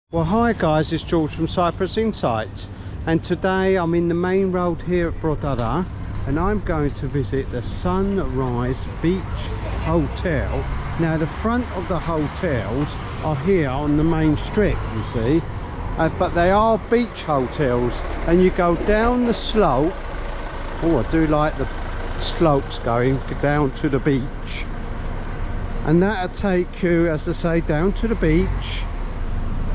Well, hi guys, it's George from Cyprus Insight, and today I'm in the main road here at Protaras, and I'm going to visit the Sunrise Beach Hotel. Now the front of the hotels are here on the main strip, you see, but they are beach hotels, and you go down the slope. Oh, I do like the slopes going down to the beach, and that'll take you, as I say, down to the beach,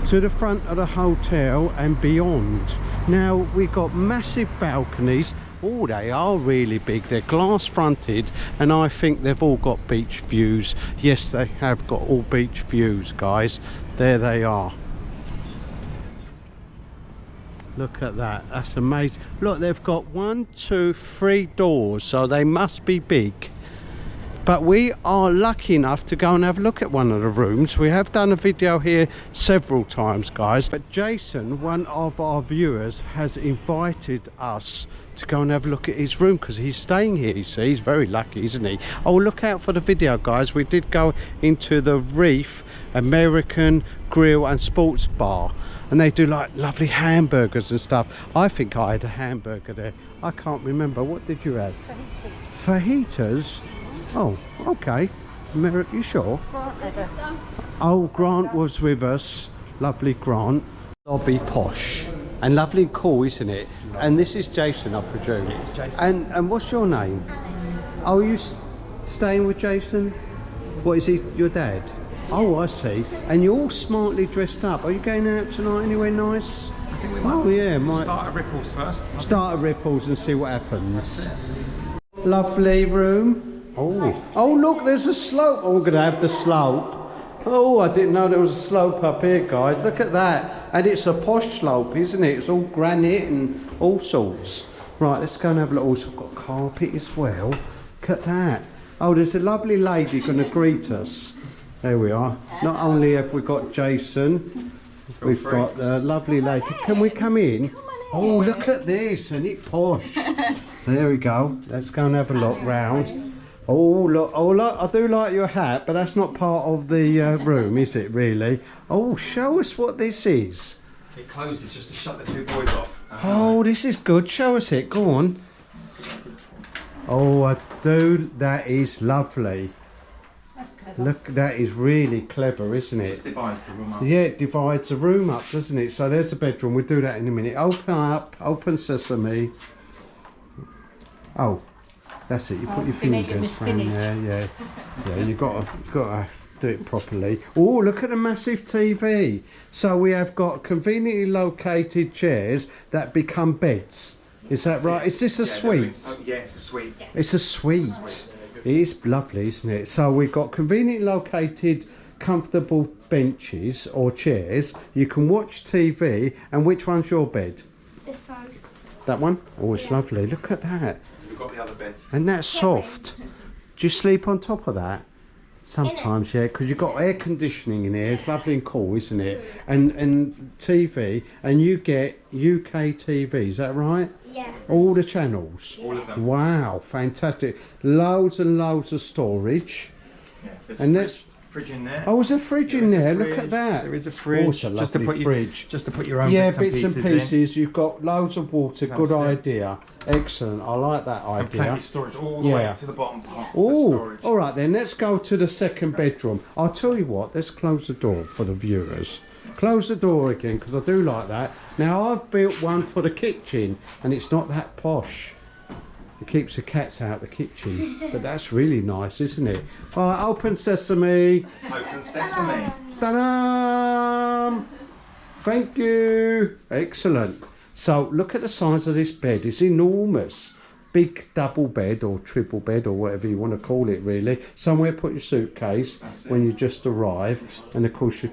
to the front of the hotel and beyond. Now we've got massive balconies. Oh, they are really big. They're glass fronted, and I think they've all got beach views. Yes, they have got all beach views, guys. There they are. Look at that, that's amazing. Look, they've got 1, 2, 3 doors, so they must be big. But we are lucky enough to go and have a look at one of the rooms. We have done a video here several times, guys, but Jason, one of our viewers, has invited us to go and have a look at his room because he's staying here, you see. He's very lucky, isn't he? Oh, look out for the video, guys. We did go into the Reef American Grill and Sports Bar, and they do like lovely hamburgers and stuff. I think I had a hamburger there. I can't remember. What did you have? Fajitas. Oh, okay. You sure? Oh, Grant was with us. Lovely Grant. Lobby posh and lovely and cool, isn't it? And this is Jason, I presume. It's Jason. And what's your name? Oh, are you staying with Jason? What is he? Your dad? Oh, I see. And you're all smartly dressed up. Are you going out tonight anywhere nice? I think we might. Oh yeah, might start at Ripples first. Start at Ripples and see what happens. Lovely room. Oh, oh look, there's a slope. Oh, we're gonna have the slope. Oh, I didn't know there was a slope up here, guys. Look at that. And it's a posh slope, isn't it? It's all granite and all sorts. Right, let's go and have a look. Also, we've got carpet as well. Look at that. Oh, there's a lovely lady gonna greet us. There we are. Not only have we got Jason, we've got the lovely lady. Can we come in? Oh, look at this. Isn't it posh? There we go. Let's go and have a look round. Oh look, I do like your hat, but that's not part of the room, is it really? Oh, show us what this is. It closes just to shut the 2 boys off. Oh, this is good. Show us it. Go on. Oh, I do. That is lovely. That's clever. Look, that is really clever, isn't it? It just divides the room up. Yeah, it divides the room up, doesn't it? So there's the bedroom. We'll do that in a minute. Open up. Open sesame. Oh. That's it. You put your fingers around there. Yeah. You gotta do it properly. Oh, look at the massive TV. So we have got conveniently located chairs that become beds. Is that right? Is this a suite? Yeah, it's a suite. Yes. It's a suite. It is lovely, isn't it? So we've got conveniently located, comfortable benches or chairs. You can watch TV. And which one's your bed? This one. That one? Oh, it's lovely. Look at that. We've got the other bed. And that's soft. Do you sleep on top of that? Sometimes, yeah, because you've got air conditioning in here. It's lovely and cool, isn't it? And TV, and you get UK TV, is that right? Yes. All the channels? All of them. Wow, fantastic. Loads and loads of storage. Yeah, there's And a that's... fridge in there. Oh, there's a fridge in there. Look at that. There is a fridge. Oh, it's a just to lovely put fridge. Just to put your own Yeah, bits and pieces. You've got loads of water. That's Good it. idea. Excellent. I like that And plenty idea. of storage all the way to the bottom part. The Oh, storage. all right then. Let's go to the second bedroom. I'll tell you what. Let's close the door for the viewers. Close the door again because I do like that. Now I've built one for the kitchen, and it's not that posh. It keeps the cats out of the kitchen, but that's really nice, isn't it? All right, open sesame. Open sesame. Ta-da! Thank you. Excellent. So look at the size of this bed. It's enormous. big double bed or triple bed or whatever you want to call it really. Somewhere to put your suitcase when you just arrive, and of course your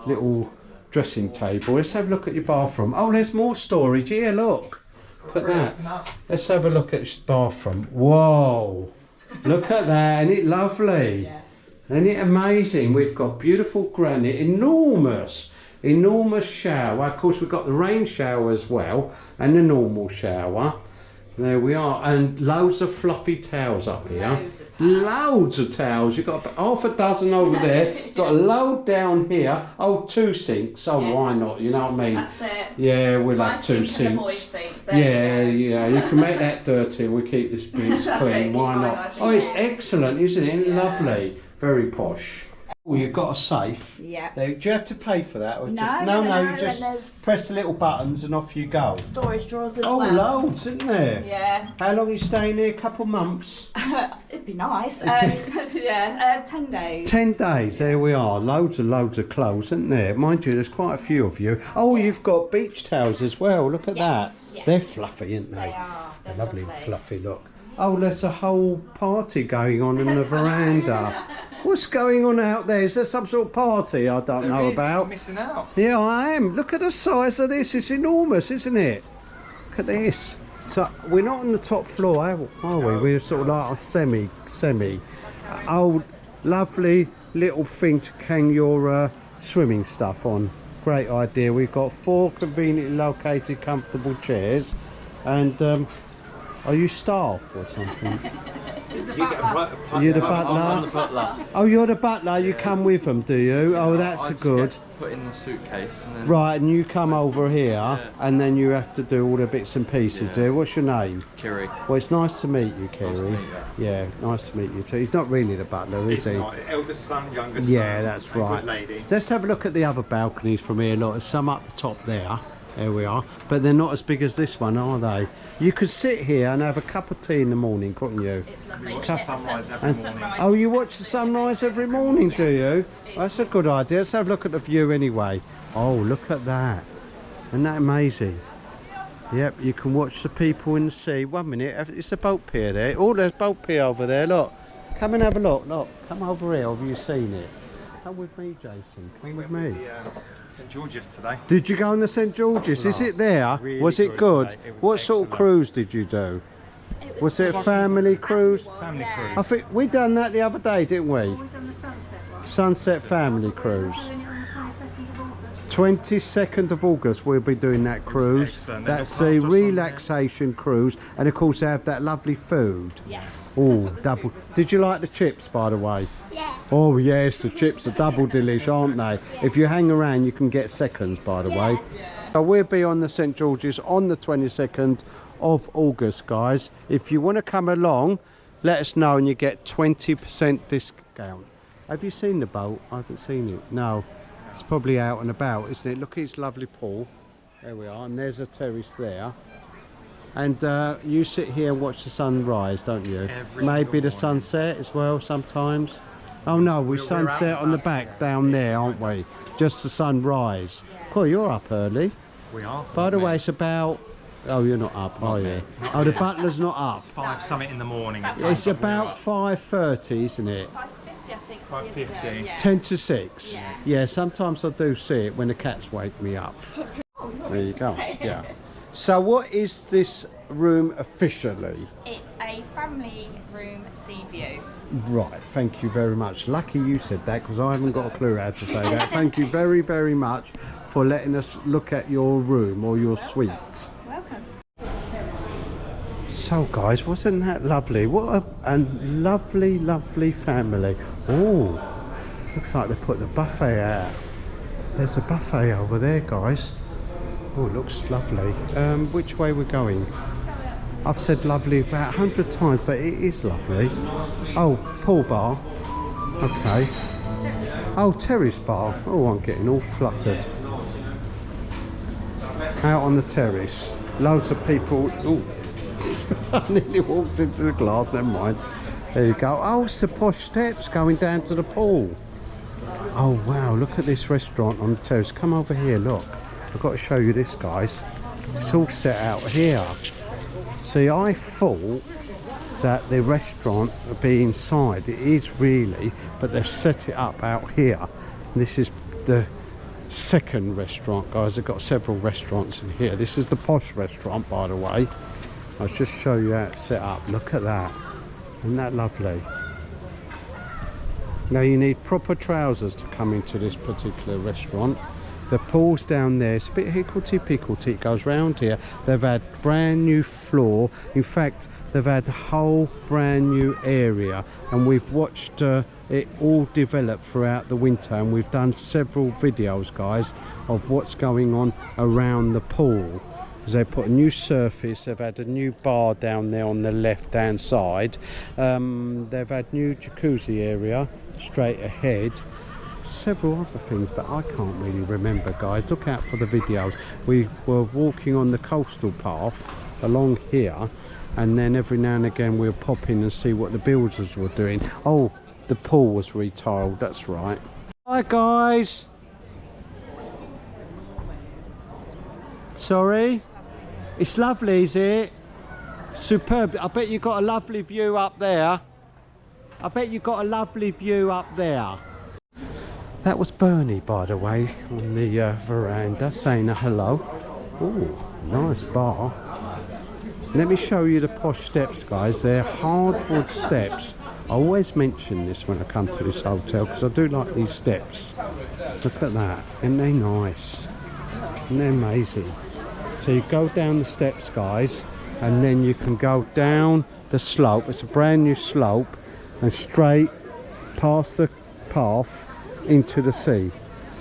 little dressing table. Let's have a look at your bathroom. Oh, there's more storage here, look. Look at that. Let's have a look at your bathroom. Whoa, look at that. Isn't it lovely? Isn't it amazing? We've got beautiful granite, enormous shower. Of course, we've got the rain shower as well, and the normal shower. There we are, and loads of fluffy towels up here. Loads of towels. You've got half a dozen over there. You've got a load down here. Oh, 2 sinks. Oh, yes. Why not? You know what I mean? That's it. Yeah, we'll have 2 sinks. Yeah. You can make that dirty. We keep this place clean. Why not? Nice. Oh, it's excellent, isn't it? Yeah. Lovely. Very posh. Oh, you've got a safe. Yeah. Do you have to pay for that? Or no, you just press the little buttons and off you go. Storage drawers as well. Oh, loads, isn't there? Yeah. How long are you staying here? A couple of months? It'd be nice. Yeah, 10 days. 10 days, there we are. Loads of clothes, isn't there? Mind you, there's quite a few of you. Oh, you've got beach towels as well. Look at that. Yes. They're fluffy, aren't they? They are. They're lovely and fluffy, look. Oh, there's a whole party going on in the veranda. What's going on out there? Is there some sort of party I don't know about? You're missing out. Yeah, I am. Look at the size of this. It's enormous, isn't it? Look at this. So we're not on the top floor, are we? We're sort of like a semi. Old, lovely little thing to hang your swimming stuff on. Great idea. We've got 4 conveniently located, comfortable chairs, and are you staff or something? You're the butler? I'm the butler. Oh, you're the butler, you come with them, do you? Oh, that's good. Put in the suitcase and then... Right, and you come over here and then you have to do all the bits and pieces, do you? What's your name? Kiri. Well, it's nice to meet you, Kiri. Nice to meet you. Yeah, nice to meet you too. He's not really the butler, is he? He's not. Eldest son, youngest son. Yeah, that's right. Good lady. Let's have a look at the other balconies from here. Look, there's some up the top there. There we are. But they're not as big as this one, are they? You could sit here and have a cup of tea in the morning, couldn't you? It's lovely. Watch the sunrise every morning. Oh, you watch the sunrise every morning, do you? That's a good idea. Let's have a look at the view anyway. Oh, look at that. Isn't that amazing? Yep, you can watch the people in the sea. 1 minute, it's a boat pier there. Oh, there's a boat pier over there, look. Come and have a look, look. Come over here, have you seen it? Come with me, Jason. Come with me. St George's today. Did you go on the St George's? Is it there? Really was it good? What sort of excellent. Cruise did you do? Was it a family cruise? Family cruise. I think we done that the other day, didn't we? We've done the sunset one. Sunset family cruise. We're doing it on the 22nd of August. 22nd of August we'll be doing that cruise. excellent. That's a relaxation cruise, and of course they have that lovely food. Yes. Oh, double. Did you like the chips, by the way? Yeah. Oh yes, the chips are double delish, aren't they? If you hang around you can get seconds, by the way. So we'll be on the St George's on the 22nd of August, guys. If you want to come along, let us know and you get 20% discount. Have you seen the boat? I haven't seen it. No, it's probably out and about, isn't it? Look at its lovely pool. There we are, and there's a terrace there. And you sit here and watch the sunrise, don't you? Maybe the sunset as well sometimes. Oh no, we sunset on the back down there, aren't we? Just the sunrise. Cool, you're up early. We are. By the way, it's about... Oh, you're not up, are you? Oh, the butler's not up. It's 5 something in the morning. It's about 5:30, isn't it? 5:50, I think. 5:50. Yeah. 10 to 6. Yeah, sometimes I do see it when the cats wake me up. There you go, yeah. So what is this room officially? It's a family room sea view. Right, thank you very much. Lucky you said that because I haven't got a clue how to say that. Thank you very, very much for letting us look at your room or your suite. Welcome. So guys, wasn't that lovely? What a lovely, lovely family. Oh, looks like they put the buffet out. There's a buffet over there, guys. Oh, it looks lovely. Which way we're going? I've said lovely about 100 times, but it is lovely. Oh, pool bar. Okay. Oh, terrace bar. Oh, I'm getting all fluttered. Out on the terrace. Loads of people. Oh, I nearly walked into the glass, never mind. There you go. Oh, it's the posh steps going down to the pool. Oh, wow, look at this restaurant on the terrace. Come over here, look. I've got to show you this, guys. It's all set out here. See, I thought that the restaurant would be inside. It is really, but they've set it up out here. This is the second restaurant, guys. They've got several restaurants in here. This is the posh restaurant, by the way. I'll just show you how it's set up. Look at that. Isn't that lovely? Now you need proper trousers to come into this particular restaurant. The pool's down there. It's a bit hicklety-picklety. It goes round here. They've had brand new floor. In fact, they've had a whole brand new area, and we've watched it all develop throughout the winter, and we've done several videos, guys, of what's going on around the pool. They put a new surface. They've had a new bar down there on the left hand side. They've had new jacuzzi area straight ahead, several other things, but I can't really remember, guys. Look out for the videos. We were walking on the coastal path along here, and then every now and again we'll pop in and see what the builders were doing. Oh, the pool was retiled, that's right. Hi guys. Sorry, it's lovely, is it? Superb. I bet you got a lovely view up there. I bet you got a lovely view up there. That was Bernie, by the way, on the veranda saying a hello. Oh, nice bar. Let me show you the posh steps, guys. They're hardwood steps. I always mention this when I come to this hotel because I do like these steps. Look at that. Isn't they nice? Isn't they amazing? So you go down the steps, guys, and then you can go down the slope. It's a brand new slope, and straight past the path into the sea.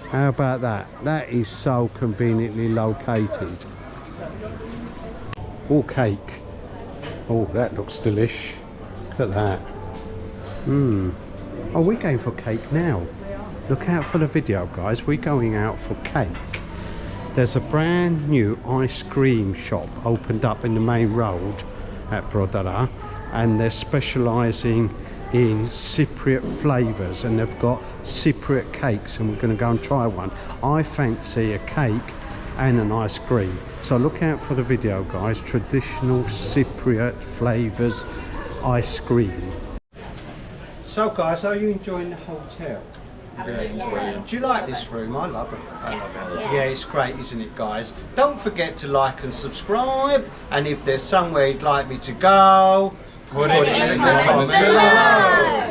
How about that? That is so conveniently located. Oh, cake. Oh, that looks delish. Look at that. Oh, we're going for cake now. Look out for the video, guys. We're going out for cake. There's a brand new ice cream shop opened up in the main road at Protaras, and they're specialising in Cypriot flavours, and they've got Cypriot cakes, and we're going to go and try one. I fancy a cake and an ice cream, so look out for the video, guys. Traditional Cypriot flavours ice cream. So guys, are you enjoying the hotel? Absolutely. Do you like this room? I love it. I love it. Yeah, it's great, isn't it, guys? Don't forget to like and subscribe, and if there's somewhere you'd like me to go, put it in the comments below.